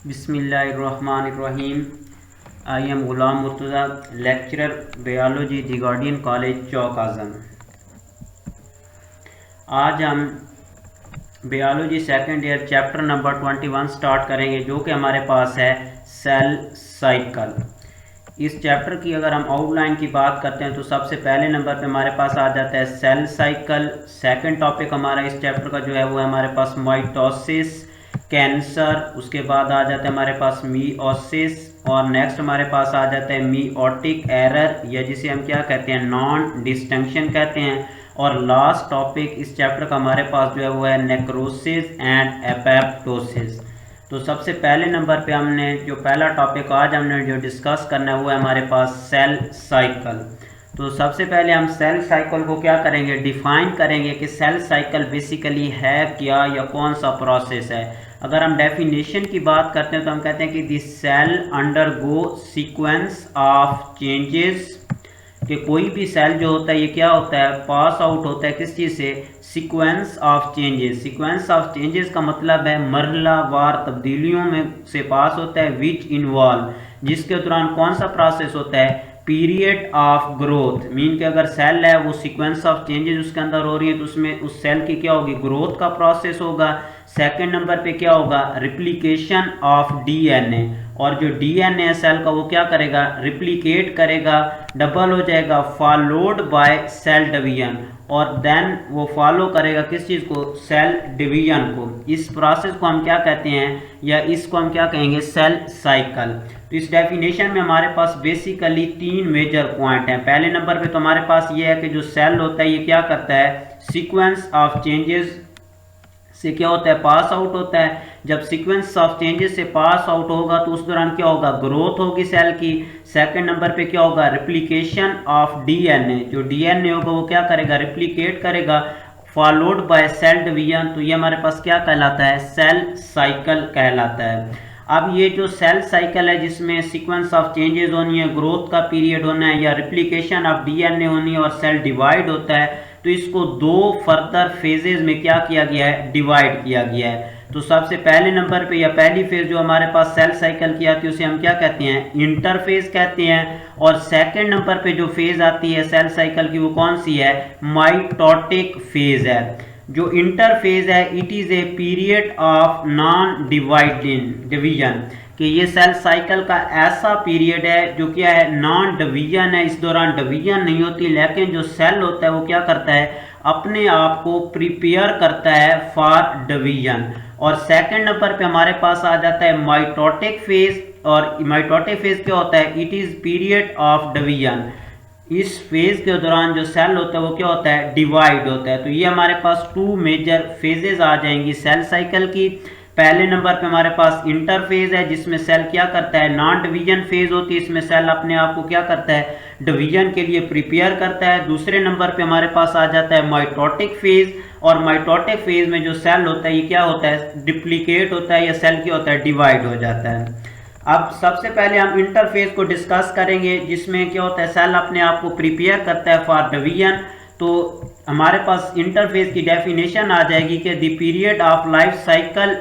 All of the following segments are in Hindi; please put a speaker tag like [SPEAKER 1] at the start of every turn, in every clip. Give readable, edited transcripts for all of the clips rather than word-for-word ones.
[SPEAKER 1] बिस्मिल्लाहिर्रहमानिर्रहीम। I am Ghulam Murtaza, lecturer biology, the Guardian College, Chowk Azam. आज हम biology second year chapter number 21 start करेंगे, जो कि हमारे पास है सेल साइकिल। इस चैप्टर की अगर हम आउटलाइन की बात करते हैं तो सबसे पहले नंबर पे हमारे पास आ जाता है सेल साइकिल। सेकंड टॉपिक हमारा इस चैप्टर का जो है वो है हमारे पास माइटोसिस, कैंसर। उसके बाद आ जाता है हमारे पास मियोसिस, और नेक्स्ट हमारे पास आ जाता है मियोटिक एरर, या जिसे हम क्या कहते हैं, नॉन डिस्टिंक्शन कहते हैं। और लास्ट टॉपिक इस चैप्टर का हमारे पास जो है वो है नेक्रोसिस एंड एपोप्टोसिस। तो सबसे पहले नंबर पे हमने जो पहला टॉपिक आज हमने जो डिस्कस करना है वो है हमारे पास सेल साइकिल। तो सबसे पहले हम सेल साइकिल को क्या करेंगे, डिफाइन करेंगे कि सेल साइकिल बेसिकली है क्या या कौन सा प्रोसेस है। अगर हम डेफिनेशन की बात करते हैं तो हम कहते हैं कि this cell undergo sequence of changes, कि कोई भी सेल जो होता है ये क्या होता है, पास आउट होता है किस चीज़ से, sequence of changes. Sequence of changes का मतलब है मरहलावार तब्दीलियों में से पास होता है, विच इन्वॉल्व, जिसके दौरान कौन सा प्रोसेस होता है, पीरियड ऑफ ग्रोथ। मीन कि अगर सेल है वो सीक्वेंस ऑफ चेंजेस उसके अंदर हो रही है तो उसमें उस सेल की क्या होगी, ग्रोथ का प्रोसेस होगा। सेकंड नंबर पे क्या होगा, रिप्लिकेशन ऑफ डीएनए, और जो डीएनए है सेल का वो क्या करेगा, रिप्लिकेट करेगा, डबल हो जाएगा, फॉलोड बाय सेल डिवीजन, और देन वो फॉलो करेगा किस चीज़ को, सेल डिवीजन को। इस प्रोसेस को हम क्या कहते हैं, या इसको हम क्या कहेंगे, सेल साइकिल। तो इस डेफिनेशन में हमारे पास बेसिकली तीन मेजर पॉइंट हैं। पहले नंबर पे तो हमारे पास ये है कि जो सेल होता है ये क्या करता है, सीक्वेंस ऑफ चेंजेस से क्या होता है, पास आउट होता है। जब सीक्वेंस ऑफ चेंजेस से पास आउट होगा तो उस दौरान क्या होगा, ग्रोथ होगी सेल की। सेकंड नंबर पे क्या होगा, रिप्लिकेशन ऑफ डीएनए, जो डीएनए होगा वो क्या करेगा, रिप्लिकेट करेगा, फॉलोड बाय सेल डिवीजन। तो ये हमारे पास क्या कहलाता है, सेल साइकिल कहलाता है। अब ये जो सेल साइकिल है जिसमें सीक्वेंस ऑफ चेंजेस होनी है, ग्रोथ का पीरियड होना है, या रिप्लिकेशन ऑफ डीएनए होनी है, और सेल डिवाइड होता है, तो इसको दो फर्दर फेजेज में क्या किया गया है, डिवाइड किया गया है। तो सबसे पहले नंबर पे या पहली फेज जो हमारे पास सेल साइकिल की आती है उसे हम क्या कहते हैं, इंटरफेज कहते हैं। और सेकंड नंबर पे जो फेज आती है सेल साइकिल की वो कौन सी है, माइटोटिक फेज है। जो इंटरफेज है it is a period of non dividing division, कि ये सेल साइकिल का ऐसा पीरियड है जो क्या है, नॉन डिवीजन है। इस दौरान डिवीजन नहीं होती, लेकिन जो सेल होता है वो क्या करता है, अपने आप को प्रिपेयर करता है फॉर डिवीजन। और सेकंड नंबर पे हमारे पास आ जाता है माइटोटिक फेज, और माइटोटिक फेज क्या होता है, it is period of division. इस फेज के दौरान जो सेल होता है वो क्या होता है, डिवाइड होता है। तो ये हमारे पास टू मेजर फेजेस आ जाएंगी सेल साइकिल की। पहले नंबर पे हमारे पास इंटरफेज है जिसमें सेल क्या करता है, नॉन डिवीजन फेज होती है, इसमें सेल अपने आप को क्या करता है, डिवीजन के लिए प्रिपेयर करता है। दूसरे नंबर पे हमारे पास आ जाता है माइटोटिक फेज, और माइटोटिक फेज में जो सेल होता है ये क्या होता है, डिप्लीकेट होता है, या सेल क्या होता है, डिवाइड हो जाता है। अब सबसे पहले हम इंटरफेज को डिस्कस करेंगे, जिसमें क्या होता है, सेल अपने आप को प्रिपेयर करता है फॉर डिवीजन। तो हमारे पास इंटरफेज की डेफिनेशन आ जाएगी कि the period of life cycle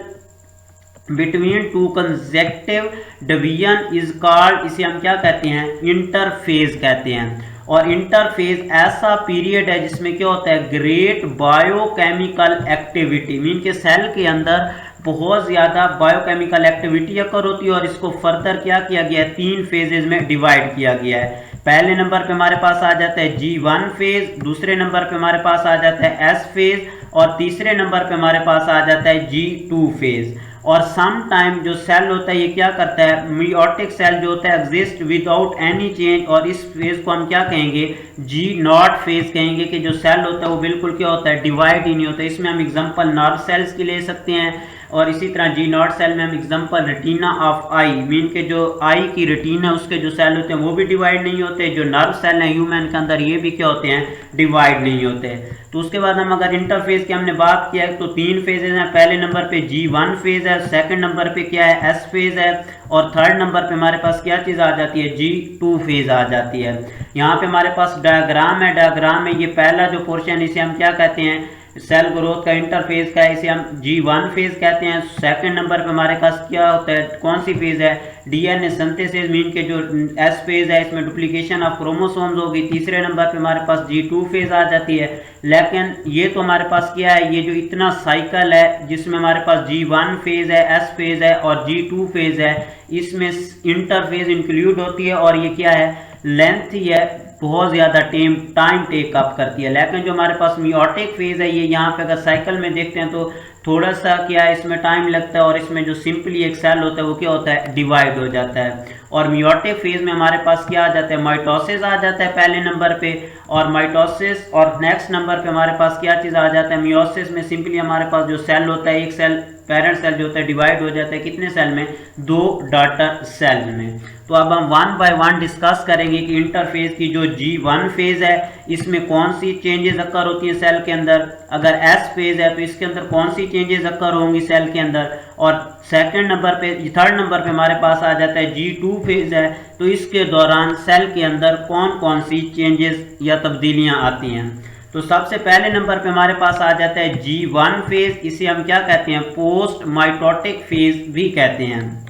[SPEAKER 1] between two consecutive division is called, इसे हम क्या कहते हैं, इंटरफेज कहते हैं। और इंटरफेज ऐसा पीरियड है जिसमें क्या होता है, ग्रेट बायोकेमिकल एक्टिविटी, मीन के सेल के अंदर बहुत ज़्यादा बायोकेमिकल एक्टिविटी अकर होती है, और इसको फर्दर क्या किया गया है, तीन फेजेज में डिवाइड किया गया है। पहले नंबर पे हमारे पास आ जाता है G1 फेज, दूसरे नंबर पे हमारे पास आ जाता है S फेज, और तीसरे नंबर पे हमारे पास आ जाता है G2 फेज। और सम टाइम जो सेल होता है ये क्या करता है, मियोटिक सेल जो होता है एग्जिस्ट विदाउट एनी चेंज, और इस फेज को हम क्या कहेंगे, G0 फेज कहेंगे, कि जो सेल होता है वो बिल्कुल क्या होता है, डिवाइड ही नहीं होता। इसमें हम एग्जांपल नर्व सेल्स की ले सकते हैं, और इसी तरह G0 सेल में हम example retina of I, mean के जो आई की रेटिना उसके जो सेल होते हैं वो भी डिवाइड नहीं होते। जो नर्व सेल हैं ह्यूमन के अंदर ये भी क्या होते हैं, डिवाइड नहीं होते। तो उसके बाद हम अगर इंटरफेज की हमने बात किया तो तीन फेजेज हैं। पहले नंबर पे G1 फेज है, सेकंड नंबर पे क्या है, S फेज है, और थर्ड नंबर पे हमारे पास क्या चीज़ आ जाती है, G2 फेज आ जाती है। यहाँ पे हमारे पास डायग्राम है, डायग्राम में ये पहला जो पोर्शन इसे हम क्या कहते हैं, सेल ग्रोथ का इंटरफेज का है, इसे हम G1 फेज कहते हैं। सेकंड नंबर पे हमारे पास क्या होता है, कौन सी फेज है, डीएनए सिंथेसिस मीन के जो एस फेज है इसमें डुप्लीकेशन ऑफ क्रोमोसोम्स होगी। तीसरे नंबर पे हमारे पास G2 फेज आ जाती है। लेकिन ये तो हमारे पास क्या है, ये जो इतना साइकिल है जिसमें हमारे पास G1 फेज है, एस फेज है और G2 फेज है, इसमें इंटरफेज इंक्लूड होती है और ये क्या है, लेंथ ही है, बहुत ज़्यादा टाइम टेक अप करती है। लेकिन जो हमारे पास मियोटिक फेज है, ये यहाँ पे अगर साइकिल में देखते हैं तो थोड़ा सा क्या है, इसमें टाइम लगता है और इसमें जो सिंपली एक सेल होता है वो क्या होता है, डिवाइड हो जाता है। और मियोटिक फेज में हमारे पास क्या आ जाता है, माइटोसिस आ जाता है पहले नंबर पे, और माइटोसिस और नेक्स्ट नंबर पे हमारे पास क्या चीज़ आ जाता है, मियोसिस में सिंपली हमारे पास जो सेल होता है, एक सेल पेरेंट सेल जो होता है डिवाइड हो जाता है कितने सेल में, 2 डॉटर सेल में। तो अब हम वन बाय वन डिस्कस करेंगे कि इंटरफेज की जो G1 फेज है इसमें कौन सी चेंजेस अकर होती हैं सेल के अंदर, अगर S फेज है तो इसके अंदर कौन सी चेंजेस अकर होंगी सेल के अंदर, और सेकंड नंबर पे, थर्ड नंबर पे हमारे पास आ जाता है G2 फेज है, तो इसके दौरान सेल के अंदर कौन कौन सी चेंजेस या तब्दीलियां आती हैं। तो सबसे पहले नंबर पे हमारे पास आ जाता है G1 फेज, इसे हम क्या कहते हैं, पोस्ट माइटोटिक फेज भी कहते हैं।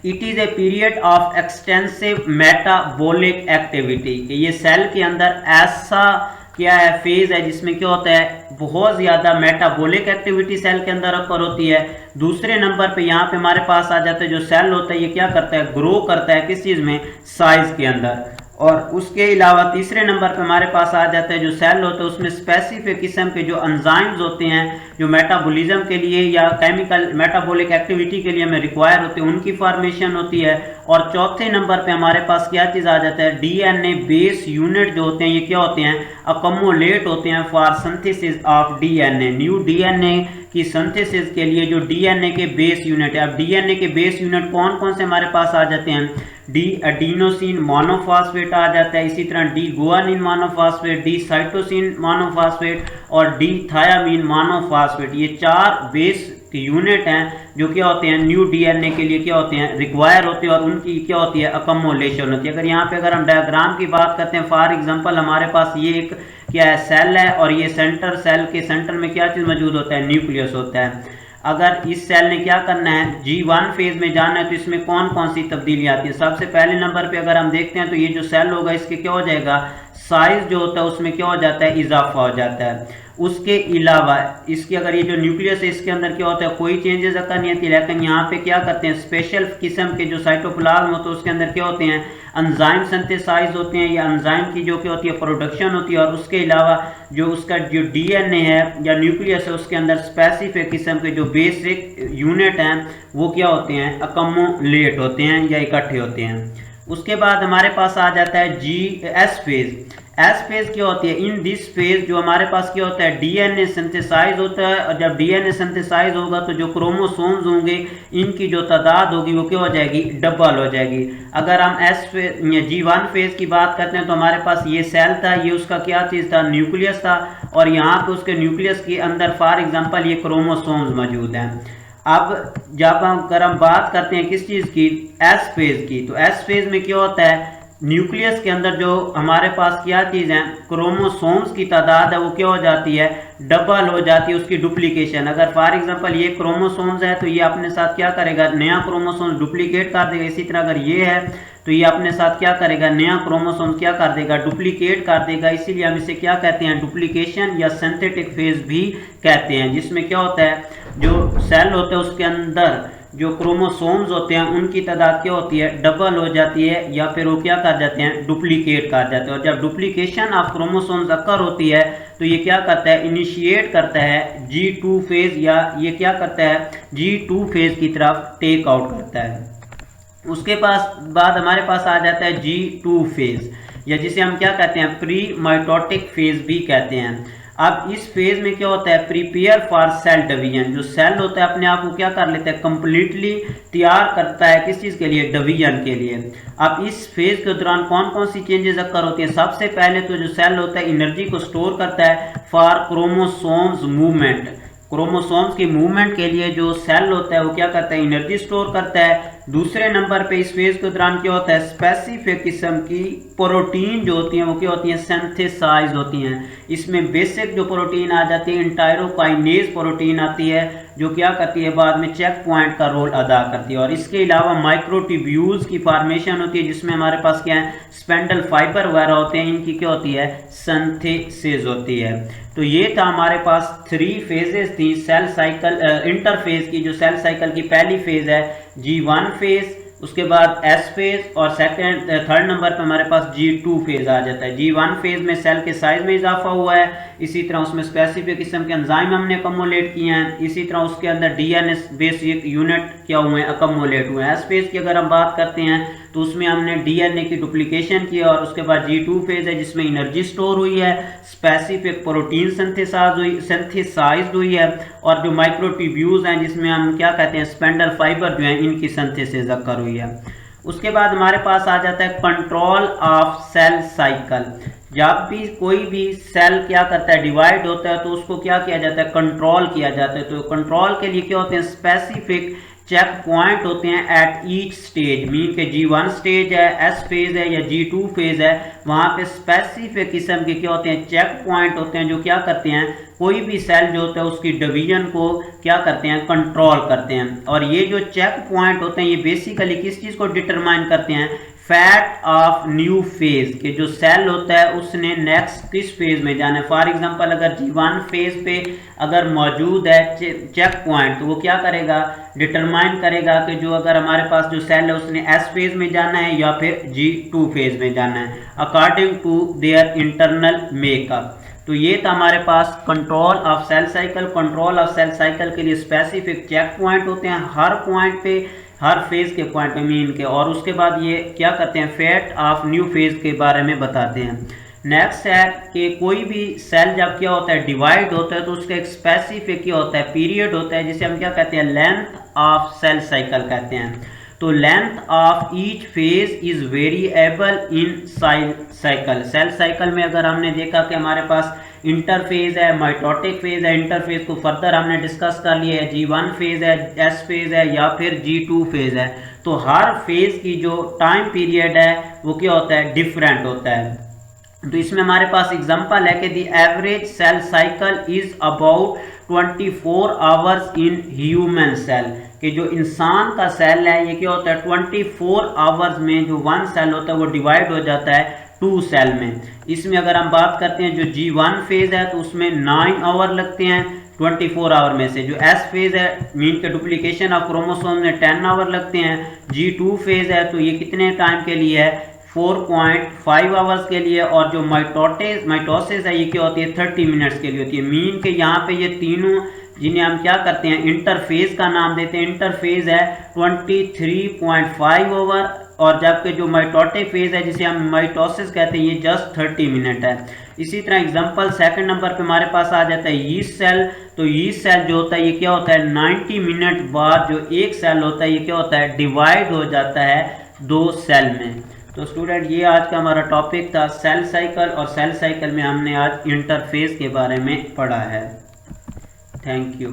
[SPEAKER 1] It is a period of extensive metabolic activity, ये सेल के अंदर ऐसा क्या है, फेज है जिसमें क्या होता है, बहुत ज्यादा मेटाबॉलिक एक्टिविटी सेल के अंदर अकर होती है। दूसरे नंबर पे यहाँ पे हमारे पास आ जाता है जो सेल होता है ये क्या करता है, ग्रो करता है किस चीज में, साइज के अंदर। और उसके अलावा तीसरे नंबर पे हमारे पास आ जाता है जो सेल होता है उसमें स्पेसिफिक किस्म के जो एंजाइम्स होते हैं जो मेटाबॉलिज्म के लिए या केमिकल मेटाबॉलिक एक्टिविटी के लिए हमें रिक्वायर होते हैं, उनकी फॉर्मेशन होती है। और चौथे नंबर पे हमारे पास क्या चीज़ आ जाता है, डीएनए बेस यूनिट जो होते हैं ये क्या होते हैं, अकोमोलेट होते हैं for synthesis of DNA. New DNA की सिंथेसिस के लिए जो डीएनए के बेस यूनिट है, अब डीएनए के बेस यूनिट कौन कौन से हमारे पास आ जाते हैं, डी एडिनोसिन मोनोफॉस्फेट आ जाता है, इसी तरह D guanine monophosphate, D cytosine monophosphate और डी थायामीन मोनोफॉस्फेट। ये 4 बेस यूनिट हैं जो क्या होते हैं, न्यू डीएनए के लिए क्या होते हैं, रिक्वायर होते हैं और उनकी क्या होती है, अकोमोलेशन होती है। अगर यहाँ पे अगर हम डायग्राम की बात करते हैं, फॉर एग्जांपल हमारे पास ये एक क्या है, सेल है और ये सेंटर, सेल के सेंटर में क्या चीज़ मौजूद होता है, न्यूक्लियस होता है। अगर इस सेल ने क्या करना है, G1 फेज में जाना है तो इसमें कौन कौन सी तब्दीली आती है। सबसे पहले नंबर पे अगर हम देखते हैं तो ये जो सेल होगा इसके क्या हो जाएगा, साइज जो होता है उसमें क्या हो जाता है, इजाफा हो जाता है। उसके अलावा इसकी अगर ये जो न्यूक्लियस है इसके अंदर क्या होता है, कोई चेंजेस अगर नहीं आती, लेकिन यहाँ पे क्या करते हैं, स्पेशल किस्म के जो साइटोप्लाज्म होते हैं उसके अंदर क्या होते हैं, एंजाइम सिंथेसाइज होते हैं या एंजाइम की जो क्या होती है, प्रोडक्शन होती है। और उसके अलावा जो उसका जो डीएनए है या न्यूक्लियस है उसके अंदर स्पेसिफिक किस्म के जो बेसिक यूनिट हैं वो क्या होते हैं, अकोमोलेट होते हैं या इकट्ठे होते हैं। उसके बाद हमारे पास आ जाता है एस फेज। एस फेज क्या होती है, इन दिस फेज जो हमारे पास क्या होता है, डीएनए सिंथेसाइज होता है और जब डीएनए सिंथेसाइज होगा तो जो क्रोमोसोम्स होंगे इनकी जो तादाद होगी वो क्या हो जाएगी, डबल हो जाएगी। अगर हम G1 फेज की बात करते हैं तो हमारे पास ये सेल था, ये उसका क्या चीज़ था, न्यूक्लियस था, और यहाँ पे उसके न्यूक्लियस के अंदर फॉर एग्जाम्पल ये क्रोमोसोम्स मौजूद हैं। अब जब हम बात करते हैं किस चीज़ की, एस फेज की, तो एस फेज में क्या होता है, न्यूक्लियस के अंदर जो हमारे पास क्या चीज़ है, क्रोमोसोम्स की तादाद है वो क्या हो जाती है, डबल हो जाती है, उसकी डुप्लीकेशन। अगर फॉर एग्जांपल ये क्रोमोसोम्स है तो ये अपने साथ क्या करेगा, नया क्रोमोसोम्स डुप्लीकेट कर देगा। इसी तरह अगर ये है तो ये अपने साथ क्या करेगा, नया क्रोमोसोम क्या कर देगा, डुप्लीकेट कर देगा। इसीलिए हम इसे क्या कहते हैं, डुप्लीकेशन या सिंथेटिक फेज भी कहते हैं, जिसमें क्या होता है, जो सेल होता है उसके अंदर जो क्रोमोसोम्स होते हैं उनकी तादाद क्या होती है, डबल हो जाती है या फिर वो क्या कर जाते हैं, डुप्लीकेट कर जाते हैं। और जब डुप्लीकेशन ऑफ क्रोमोसोम्स अकर होती है तो ये क्या करता है, इनिशिएट करता है G2 फेज, या ये क्या करता है, G2 फेज की तरफ टेक आउट करता है। उसके बाद हमारे पास आ जाता है G2 फेज, या जिसे हम क्या कहते हैं, प्री माइटोटिक फेज भी कहते हैं। अब इस फेज में क्या होता है, प्रिपेयर फॉर सेल डिवीजन। जो सेल होता है अपने आप को क्या कर लेता है, कंप्लीटली तैयार करता है किस चीज़ के लिए, डिवीजन के लिए। अब इस फेज के दौरान कौन कौन सी चेंजेस अकर होती हैं, सबसे पहले तो जो सेल होता है एनर्जी को स्टोर करता है फॉर क्रोमोसोम्स मूवमेंट। क्रोमोसोम्स की मूवमेंट के लिए जो सेल होता है वो क्या करता है, एनर्जी स्टोर करता है। दूसरे नंबर पे इस फेज के दौरान क्या होता है, स्पेसिफिक किस्म की प्रोटीन जो होती हैं वो क्या होती हैं, सिंथेसाइज होती हैं। इसमें बेसिक जो प्रोटीन आ जाती है एंटायरोकाइनेज प्रोटीन आती है, जो क्या करती है बाद में चेक पॉइंट का रोल अदा करती है। और इसके अलावा माइक्रोट्यूब्यूल्स की फॉर्मेशन होती है, जिसमें हमारे पास क्या है, स्पेंडल फाइबर वगैरह होते हैं, इनकी क्या होती है, सिंथेसिस होती है। तो ये था हमारे पास 3 फेजेस थी सेल साइकिल इंटरफेज की। जो सेल साइकिल की पहली फेज है G1 फेज, उसके बाद S फेज, और थर्ड नंबर पे हमारे पास G2 फेज आ जाता है। G1 फेज में सेल के साइज में इजाफा हुआ है, इसी तरह उसमें स्पेसिफिक किस्म के एंजाइम हमने अकोमोलेट किए हैं, इसी तरह उसके अंदर DNA बेसिक यूनिट क्या हुए हैं, अकोमोलेट हुए हैं। S फेज की अगर हम बात करते हैं तो उसमें हमने DNA की डुप्लीकेशन की, और उसके बाद G2 फेज है जिसमें एनर्जी स्टोर हुई है, स्पेसिफिक प्रोटीन सिंथेसाइज्ड हुई है, और जो माइक्रोट्यूब्यूल्स हैं जिसमें हम क्या कहते हैं, स्पेंडल फाइबर जो है इनकी सिंथेसिस अकर हुई है। उसके बाद हमारे पास आ जाता है कंट्रोल ऑफ सेल साइकिल। जब भी कोई भी सेल क्या करता है, डिवाइड होता है, तो उसको क्या किया जाता है, कंट्रोल किया जाता है। तो कंट्रोल के लिए क्या होते हैं, स्पेसिफिक चेक पॉइंट होते हैं एट ईच स्टेज। मीन के G1 स्टेज है, S फेज है या G2 फेज है, वहां पे स्पेसिफिक किस्म के क्या होते हैं, चेक पॉइंट होते हैं, जो क्या करते हैं, कोई भी सेल जो होता है उसकी डिवीजन को क्या करते हैं, कंट्रोल करते हैं। और ये जो चेक पॉइंट होते हैं ये बेसिकली किस चीज को डिटरमाइन करते हैं, फैट ऑफ न्यू फेज के जो सेल होता है उसने नेक्स्ट किस फेज में जाना है। फॉर एग्जांपल अगर G1 फेज पे अगर मौजूद है चेक पॉइंट, तो वो क्या करेगा, डिटरमाइन करेगा कि जो अगर हमारे पास जो सेल है उसने S फेज में जाना है या फिर G2 फेज में जाना है, according to their internal makeup. तो ये था हमारे पास control of cell cycle. Control of cell cycle के लिए स्पेसिफिक चेक पॉइंट होते हैं हर पॉइंट पे, हर फेज के पॉइंट पे मीन के, और उसके बाद ये क्या करते हैं, फैट ऑफ न्यू फेज के बारे में बताते हैं। नेक्स्ट है कि कोई भी सेल जब क्या होता है, डिवाइड होता है, तो उसका एक स्पेसिफिक क्या होता है, पीरियड होता है, जिसे हम क्या कहते हैं, लेंथ ऑफ सेल साइकिल कहते हैं। तो length of each phase is variable in cycle. Cell cycle में अगर हमने देखा कि हमारे पास इंटरफेज है, माइटोटिक फेज है, इंटरफेज को फर्दर हमने डिस्कस कर लिया है, G1 फेज है, S फेज है या फिर G2 फेज है। तो हर फेज की जो टाइम पीरियड है वो क्या होता है, डिफरेंट होता है। तो इसमें हमारे पास एग्जांपल है कि the average cell cycle is about 24 hours in human cell, कि जो इंसान का सेल है ये क्या होता है, 24 आवर्स में जो वन सेल होता है वो डिवाइड हो जाता है 2 सेल में। इसमें अगर हम बात करते हैं जो G1 फेज है तो उसमें 9 आवर लगते हैं 24 आवर में से। जो S फेज है मीन के डुप्लीकेशन ऑफ क्रोमोसोम में 10 आवर लगते हैं। G2 फेज है तो ये कितने टाइम के लिए है, 4.5 आवर्स के लिए। और जो माइटोसिस है ये क्या होती है, 30 मिनट्स के लिए होती है। मीन के यहाँ पे ये तीनों जिन्हें हम क्या करते हैं, इंटरफेज का नाम देते हैं, इंटरफेज है 23.5 आवर, और जबकि जो माइटोटिक फेज है जिसे हम माइटोसिस कहते हैं ये जस्ट 30 मिनट है। इसी तरह एग्जांपल सेकंड नंबर पे हमारे पास आ जाता है यीस्ट सेल। तो यीस्ट सेल जो होता है ये क्या होता है, 90 मिनट बाद जो एक सेल होता है ये क्या होता है, डिवाइड हो जाता है 2 सेल में। तो स्टूडेंट ये आज का हमारा टॉपिक था सेल साइकिल, और सेल साइकिल में हमने आज इंटरफेज के बारे में पढ़ा है। Thank you.